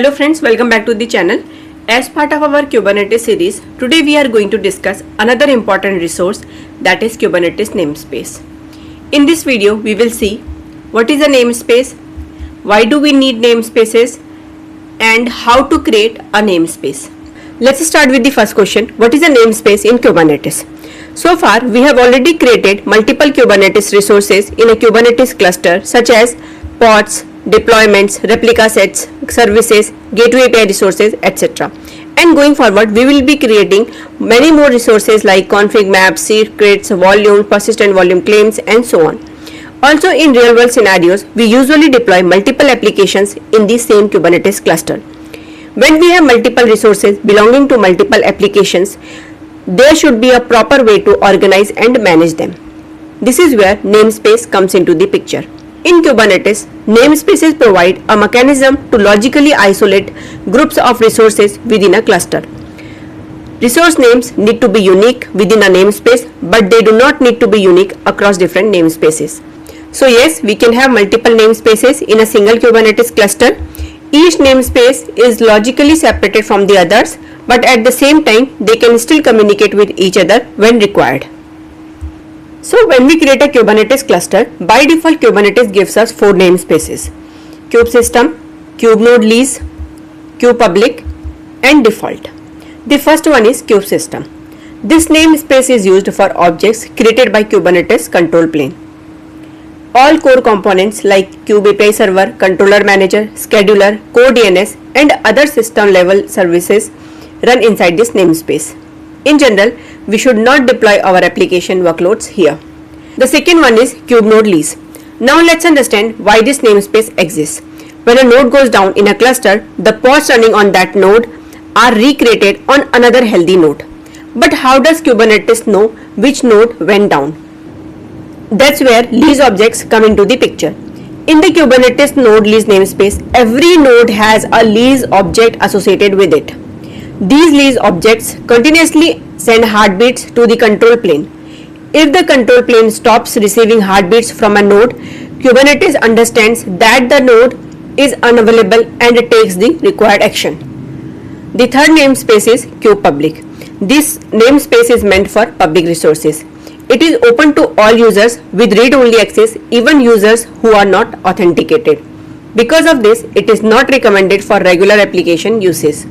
Hello friends, welcome back to the channel. As part of our Kubernetes series, today we are going to discuss another important resource, that is Kubernetes namespace. In this video, we will see what is a namespace, why do we need namespaces, and how to create a namespace. Let's start with the first question. What is a namespace in Kubernetes? So far, we have already created multiple Kubernetes resources in a Kubernetes cluster such as pods, deployments, replica sets, services, gateway API resources, etc. And going forward, we will be creating many more resources like config maps, secrets, volume, persistent volume claims, and so on. Also, in real world scenarios, we usually deploy multiple applications in the same Kubernetes cluster. When we have multiple resources belonging to multiple applications, there should be a proper way to organize and manage them. This is where namespace comes into the picture. In Kubernetes, namespaces provide a mechanism to logically isolate groups of resources within a cluster. Resource names need to be unique within a namespace, but they do not need to be unique across different namespaces. So yes, we can have multiple namespaces in a single Kubernetes cluster. Each namespace is logically separated from the others, but at the same time, they can still communicate with each other when required. So when we create a Kubernetes cluster, by default Kubernetes gives us 4 namespaces: kube-system, kube-node-lease, kube-public, and default. The first one is kube-system. This namespace is used for objects created by Kubernetes control plane. All core components like kube API server, controller manager, scheduler, core DNS, and other system level services run inside this namespace. In general, we should not deploy our application workloads here. The second one is kube-node-lease. Now let's understand why this namespace exists. When a node goes down in a cluster, the pods running on that node are recreated on another healthy node. But how does Kubernetes know which node went down? That's where lease objects come into the picture. In the Kubernetes node lease namespace, every node has a lease object associated with it. These lease objects continuously send heartbeats to the control plane. If the control plane stops receiving heartbeats from a node, Kubernetes understands that the node is unavailable and takes the required action. The third namespace is kube-public. This namespace is meant for public resources. It is open to all users with read-only access, even users who are not authenticated. Because of this, it is not recommended for regular application uses.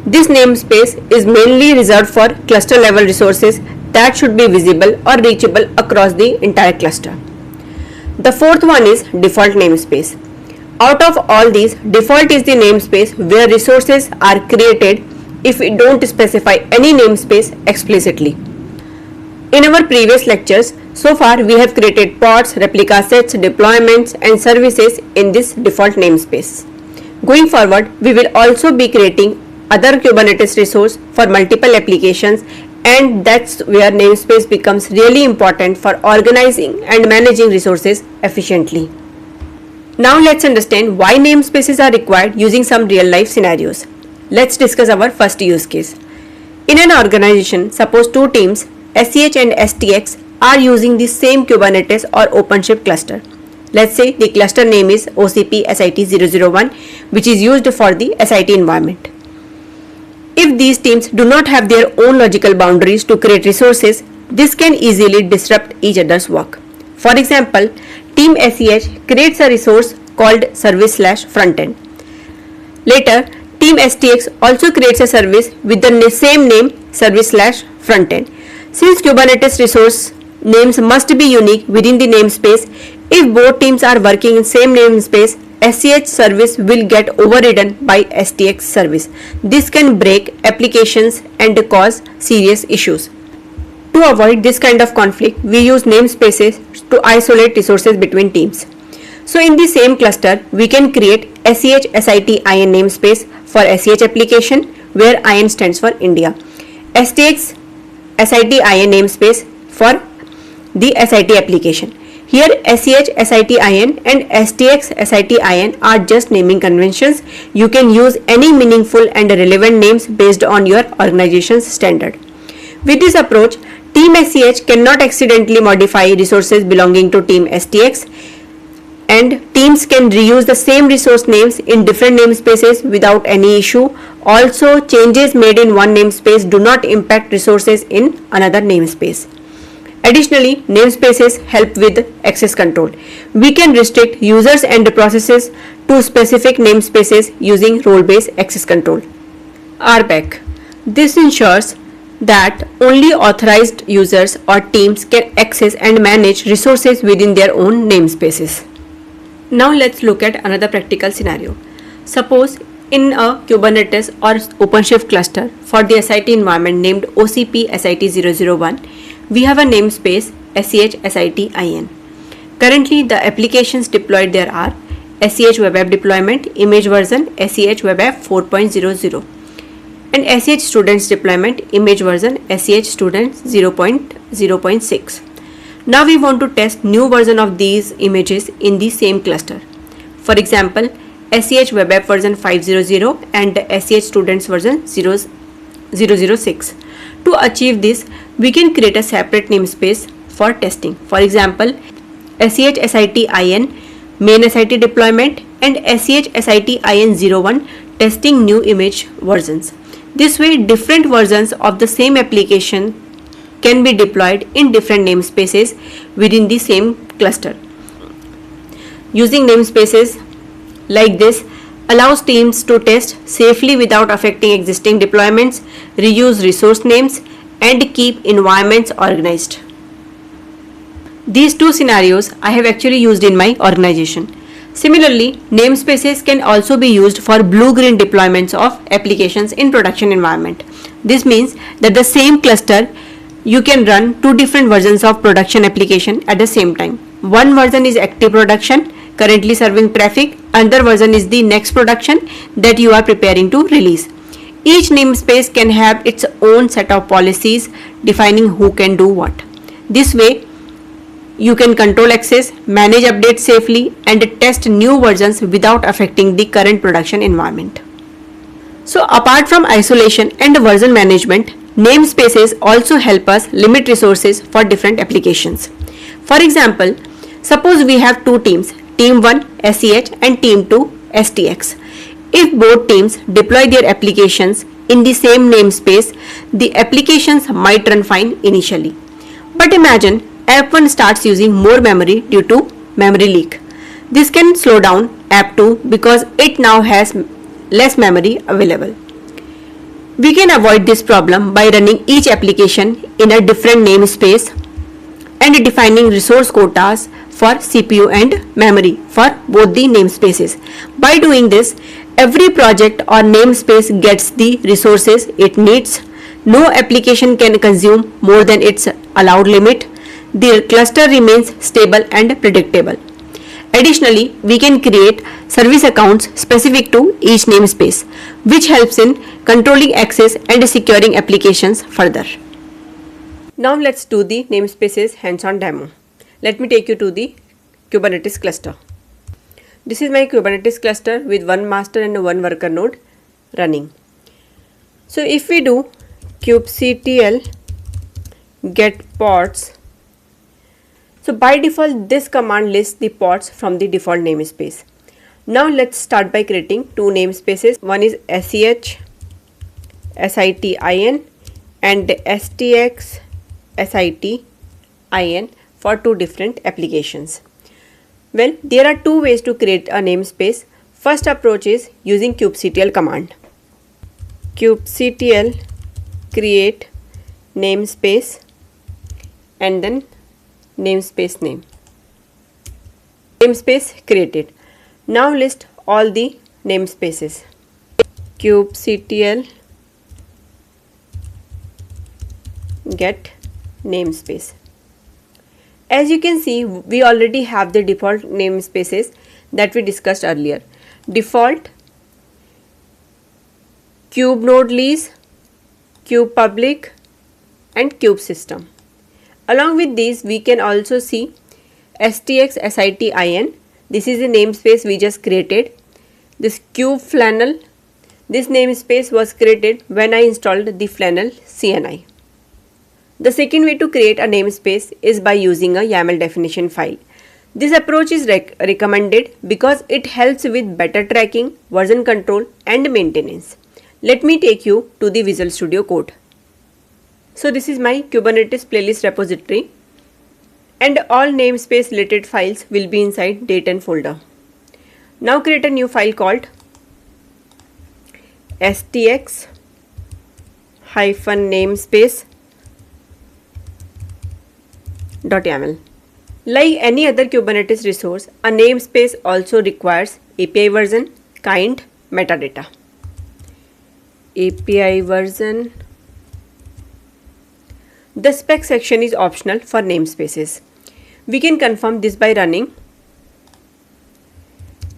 This namespace is mainly reserved for cluster level resources that should be visible or reachable across the entire cluster. The fourth one is default namespace. Out of all these, default is the namespace where resources are created if we don't specify any namespace explicitly. In our previous lectures, so far we have created pods, replica sets, deployments, and services in this default namespace. Going forward, we will also be creating other Kubernetes resource for multiple applications, and that's where namespace becomes really important for organizing and managing resources efficiently. Now let's understand why namespaces are required using some real life scenarios. Let's discuss our first use case. In an organization, suppose 2 teams, SCH and STX, are using the same Kubernetes or OpenShift cluster. Let's say the cluster name is OCP SIT001, which is used for the SIT environment. If these teams do not have their own logical boundaries to create resources, this can easily disrupt each other's work. For example, Team SCH creates a resource called service/frontend. Later, Team STX also creates a service with the same name, service/frontend. Since Kubernetes resource names must be unique within the namespace, if both teams are working in same namespace, SCH service will get overridden by STX service. This can break applications and cause serious issues. To avoid this kind of conflict, we use namespaces to isolate resources between teams. So in the same cluster, we can create SCH SIT-IN namespace for SCH application, where IN stands for India. STX SIT-IN namespace for the SIT application. Here SCH SIT-IN and STX SIT-IN are just naming conventions. You can use any meaningful and relevant names based on your organization's standard. With this approach, Team SCH cannot accidentally modify resources belonging to Team STX. and teams can reuse the same resource names in different namespaces without any issue. Also, changes made in one namespace do not impact resources in another namespace. Additionally, namespaces help with access control. We can restrict users and processes to specific namespaces using role-based access control. RBAC. This ensures that only authorized users or teams can access and manage resources within their own namespaces. Now let's look at another practical scenario. Suppose in a Kubernetes or OpenShift cluster for the SIT environment named OCP SIT001, we have a namespace SCH-SIT-IN. Currently, the applications deployed there are SCH Web App Deployment, image version SCH Web App 4.00, and SCH Students Deployment, image version SCH Students 0.0.6. Now we want to test new version of these images in the same cluster. For example, SCH Web App version 5.00 and SCH Students version 0.0.6. To achieve this, we can create a separate namespace for testing. For example, SCH SIT-IN main SIT deployment and SCH SIT-IN01 testing new image versions. This way, different versions of the same application can be deployed in different namespaces within the same cluster. Using namespaces like this allows teams to test safely without affecting existing deployments, reuse resource names, and keep environments organized. These two scenarios I have actually used in my organization. Similarly, namespaces can also be used for blue-green deployments of applications in production environment. This means that the same cluster you can run two different versions of production application at the same time. One version is active production, currently serving traffic. Another version is the next production that you are preparing to release. Each namespace can have its own set of policies defining who can do what. This way, you can control access, manage updates safely, and test new versions without affecting the current production environment. So, apart from isolation and version management, namespaces also help us limit resources for different applications. For example, suppose we have two teams, Team 1 SCH and Team 2 STX. If both teams deploy their applications in the same namespace, the applications might run fine initially. But imagine App 1 starts using more memory due to memory leak. This can slow down App 2 because it now has less memory available. We can avoid this problem by running each application in a different namespace and defining resource quotas for CPU and memory for both the namespaces. By doing this, every project or namespace gets the resources it needs. No application can consume more than its allowed limit. The cluster remains stable and predictable. Additionally, we can create service accounts specific to each namespace, which helps in controlling access and securing applications further. Now let's do the namespaces hands-on demo. Let me take you to the Kubernetes cluster. This is my Kubernetes cluster with one master and one worker node running. So if we do kubectl get pods, so by default this command lists the pods from the default namespace. Now let's start by creating two namespaces. One is SCH SIT-IN and STX SIT-IN for two different applications. Well, there are two ways to create a namespace. First approach is using kubectl command. Kubectl create namespace and then namespace name. Namespace created. Now list all the namespaces. Kubectl get namespace. As you can see, we already have the default namespaces that we discussed earlier. Default, kube-node-lease, kube-public and kube-system. Along with these, we can also see STX SIT-IN. This is a namespace we just created. This kube-flannel, this namespace was created when I installed the Flannel CNI. The second way to create a namespace is by using a YAML definition file. This approach is recommended because it helps with better tracking, version control and maintenance. Let me take you to the Visual Studio Code. So this is my Kubernetes playlist repository and all namespace related files will be inside date10 folder. Now create a new file called stx-namespace.yaml. Like any other Kubernetes resource, a namespace also requires API version, kind, metadata. API version. The spec section is optional for namespaces. We can confirm this by running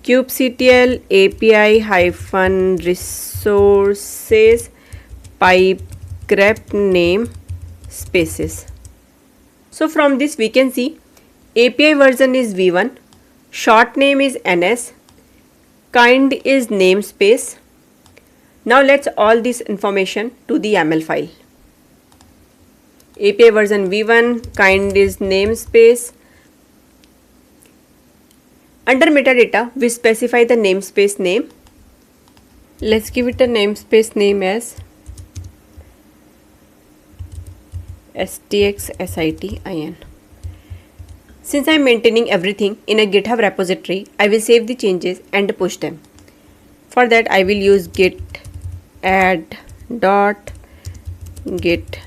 kubectl api-resources pipe grep namespaces. So from this we can see API version is v1, short name is ns, kind is namespace. Now let's all this information to the YAML file. API version v1, kind is namespace. Under metadata, we specify the namespace name. Let's give it a namespace name as stx-sit-in. Since I am maintaining everything in a GitHub repository, I will save the changes and push them. For that, I will use git add dot git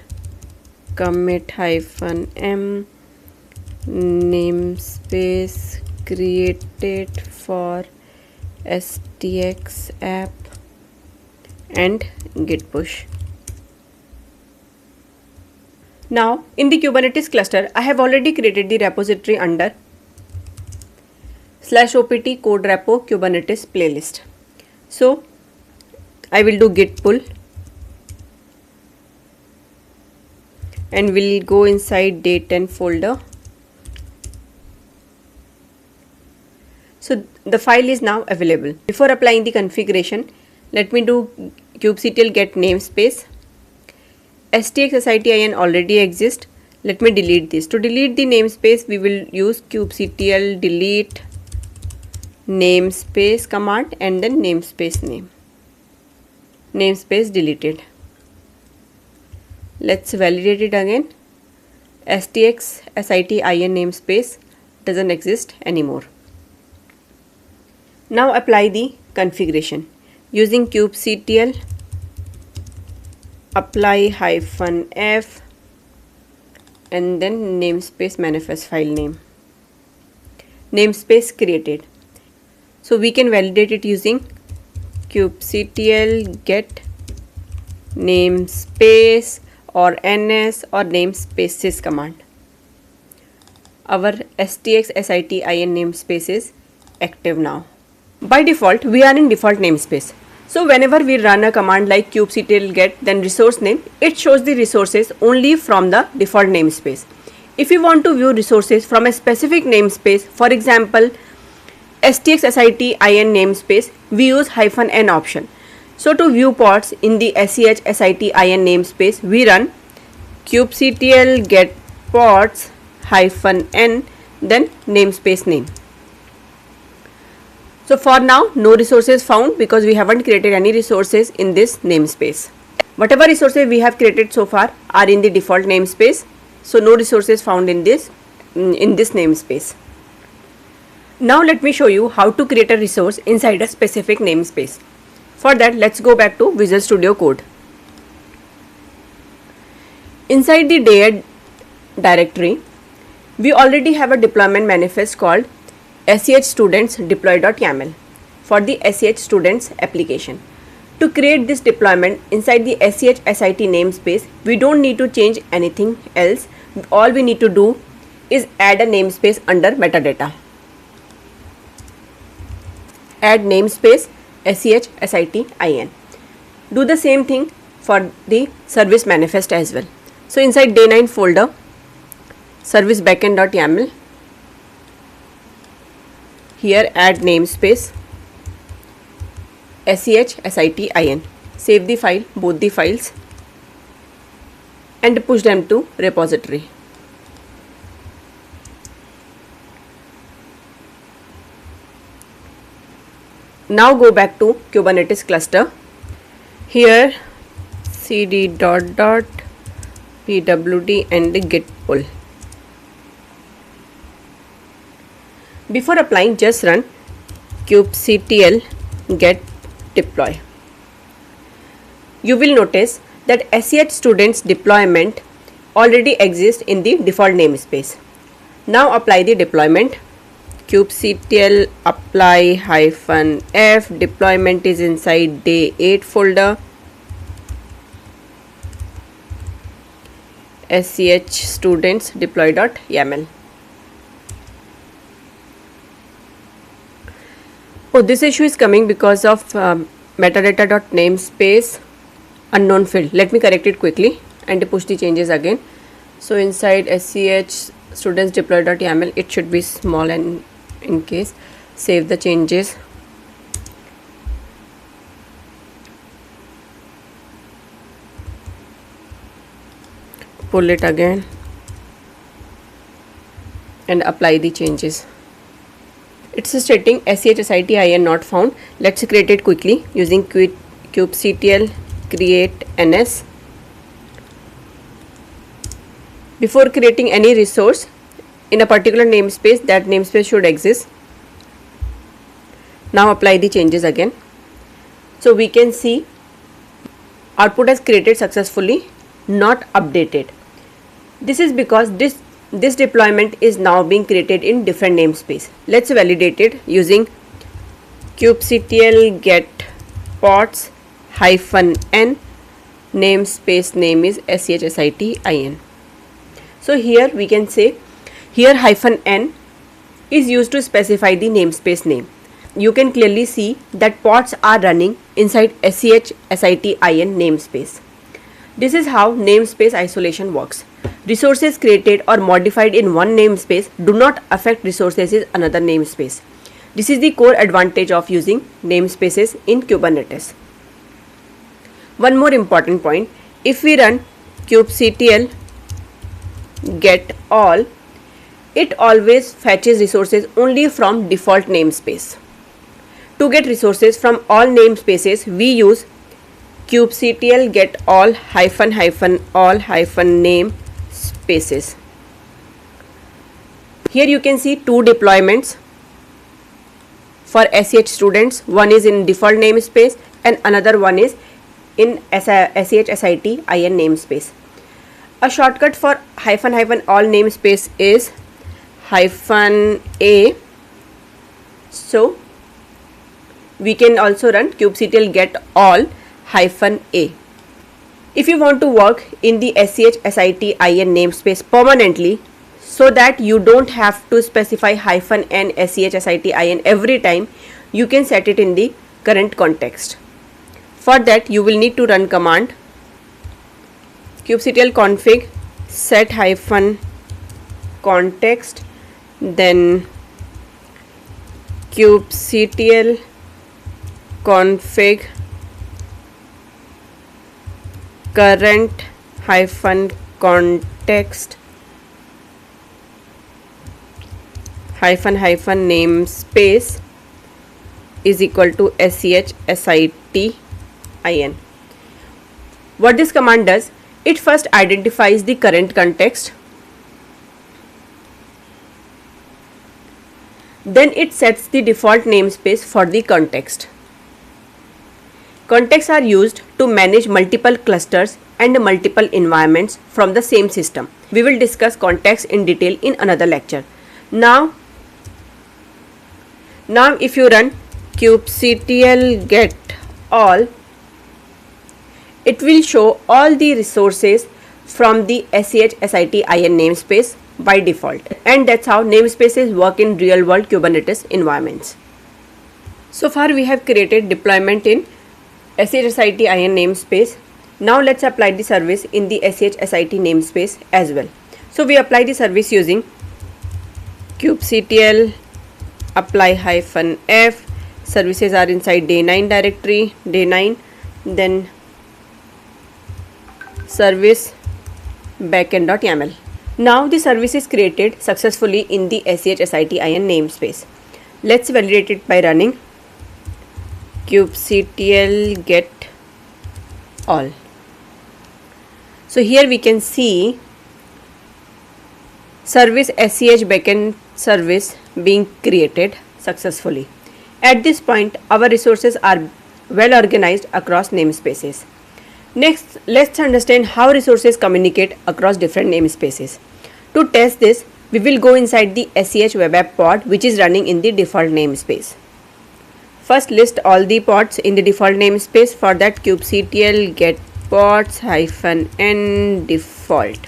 commit -m namespace created for stx app and git push. Now in the Kubernetes cluster, I have already created the repository under /opt code repo Kubernetes playlist. So I will do git pull and will go inside date10 folder. So the file is now available. Before applying the configuration, let me do kubectl get namespace. stx-sit-in already exists. Let me delete this. To delete the namespace, we will use kubectl delete namespace command and then namespace name. Namespace deleted. Let's validate it again. stx-sit-in namespace doesn't exist anymore. Now apply the configuration using kubectl apply -f and then namespace manifest file name. Namespace created. So we can validate it using kubectl get namespace or ns or namespaces command. Our stx-sit-in namespace is active now. By default, we are in default namespace. So whenever we run a command like kubectl get then resource name, it shows the resources only from the default namespace. If you want to view resources from a specific namespace, for example stx-sit-in namespace, we use -n option. So to view pods in the sch-sit-in namespace, we run kubectl get pods -n then namespace name. So for now, no resources found because we haven't created any resources in this namespace. Whatever resources we have created so far are in the default namespace. So no resources found in this namespace. Now let me show you how to create a resource inside a specific namespace. For that, let's go back to Visual Studio Code. Inside the dir directory, we already have a deployment manifest called sch-students deploy.yaml for the sch-students application. To create this deployment inside the sch-sit namespace, we don't need to change anything else. All we need to do is add a namespace under metadata. Add namespace sch-sit-in. Do the same thing for the service manifest as well. So inside day9 folder, service backend.yaml, here add namespace sch-sit-in. Save the file, both the files, and push them to repository. Now go back to Kubernetes cluster. Here cd pwd and git pull. Before applying, just run kubectl get deploy. You will notice that SEH students deployment already exists in the default namespace. Now apply the deployment. Kubectl apply -f, deployment is inside day 8 folder. SEH students deploy.yaml. Oh, this issue is coming because of metadata.namespace unknown field. Let me correct it quickly and push the changes again. So inside SEH students deploy.yaml, it should be small, and in case save the changes. Pull it again and apply the changes. It's stating SEH-SIT-IN not found. Let's create it quickly using kubectl create ns. Before creating any resource in a particular namespace, that namespace should exist. Now apply the changes again. So we can see output has created successfully, not updated. This is because this deployment is now being created in different namespace. Let's validate it using kubectl get pods -n, namespace name is SEH-SIT-IN. So here we can say here -n is used to specify the namespace name. You can clearly see that pods are running inside SEH-SIT-IN namespace. This is how namespace isolation works. Resources created or modified in one namespace do not affect resources in another namespace. This is the core advantage of using namespaces in Kubernetes. One more important point, if we run kubectl get all, it always fetches resources only from default namespace. To get resources from all namespaces, we use kubectl get all -all -namespaces. Here you can see two deployments for SEH students. One is in default namespace and another one is in SEH-SIT-IN namespace. A shortcut for -all namespace is -a. So we can also run kubectl get all -a. If you want to work in the SEH-SIT-IN namespace permanently, so that you don't have to specify -n SEH-SIT-IN every time, you can set it in the current context. For that, you will need to run command kubectl config set -context, then kubectl config current -context -namespace is equal to SEH-SIT-IN. What this command does, it first identifies the current context, then it sets the default namespace for the context. Contexts are used to manage multiple clusters and multiple environments from the same system. We will discuss contexts in detail in another lecture. Now if you run kubectl get all, it will show all the resources from the SEH-SIT-IN namespace by default. And that's how namespaces work in real world Kubernetes environments. So far we have created deployment in SEH-SIT-IN namespace. Now let's apply the service in the SEH-SIT namespace as well. So we apply the service using kubectl apply -f. Services are inside day 9 directory, day 9, then service backend.yaml. Now the service is created successfully in the SEH-SIT-IN namespace. Let's validate it by running kubectl get all. So here we can see service SCH backend service being created successfully. At this point, our resources are well organized across namespaces. Next, let's understand how resources communicate across different namespaces. To test this, we will go inside the SCH web app pod which is running in the default namespace. First, list all the pods in the default namespace. For that, kubectl get pods -n default.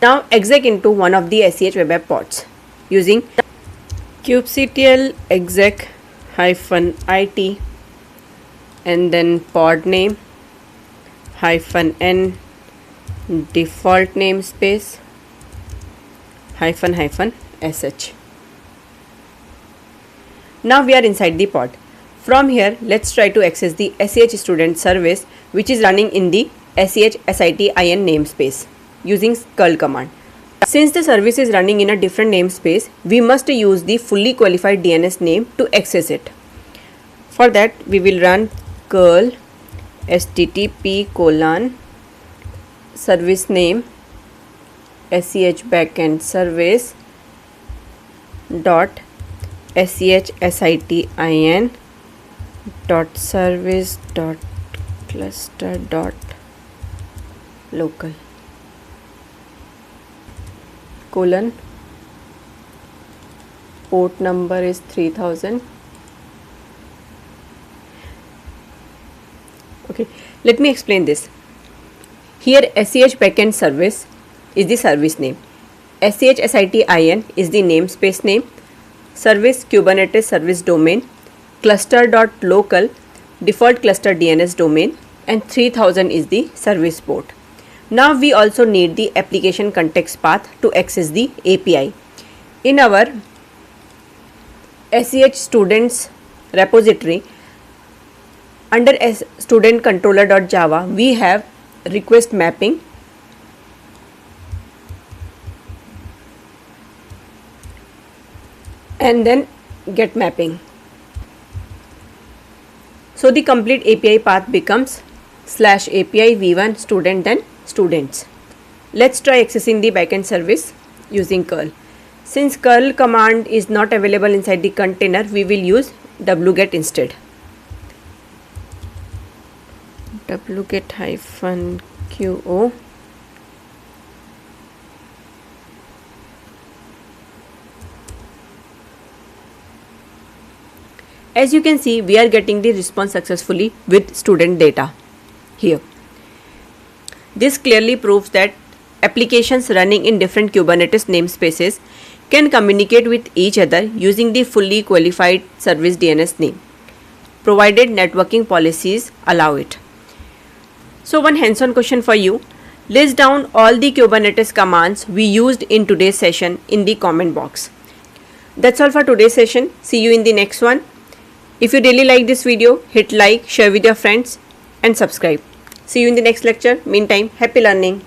Now exec into one of the SCH web app pods using kubectl exec -it and then pod name -n default namespace --sh. Now we are inside the pod. From here, let's try to access the SCH student service which is running in the SCH-SIT-IN namespace using curl command. Since the service is running in a different namespace, we must use the fully qualified DNS name to access it. For that, we will run curl http:/service name SCH backend service dot SCH-SIT-IN dot service dot cluster dot local colon port number is 3000. Okay, let me explain this. Here SCH backend service is the service name, SCH-SIT-IN is the namespace name, service Kubernetes service domain, cluster.local default cluster DNS domain, and 3000 is the service port. Now we also need the application context path to access the API. In our SCH students repository under student controller.java we have request mapping and then get mapping. So the complete API path becomes /API v1 student then students. Let's try accessing the backend service using curl. Since curl command is not available inside the container, we will use wget instead. Wget -qo As you can see, we are getting the response successfully with student data here. This clearly proves that applications running in different Kubernetes namespaces can communicate with each other using the fully qualified service DNS name, provided networking policies allow it. So one hands-on question for you. List down all the Kubernetes commands we used in today's session in the comment box. That's all for today's session. See you in the next one. If you really like this video, hit like, share with your friends and subscribe. See you in the next lecture. Meantime, happy learning.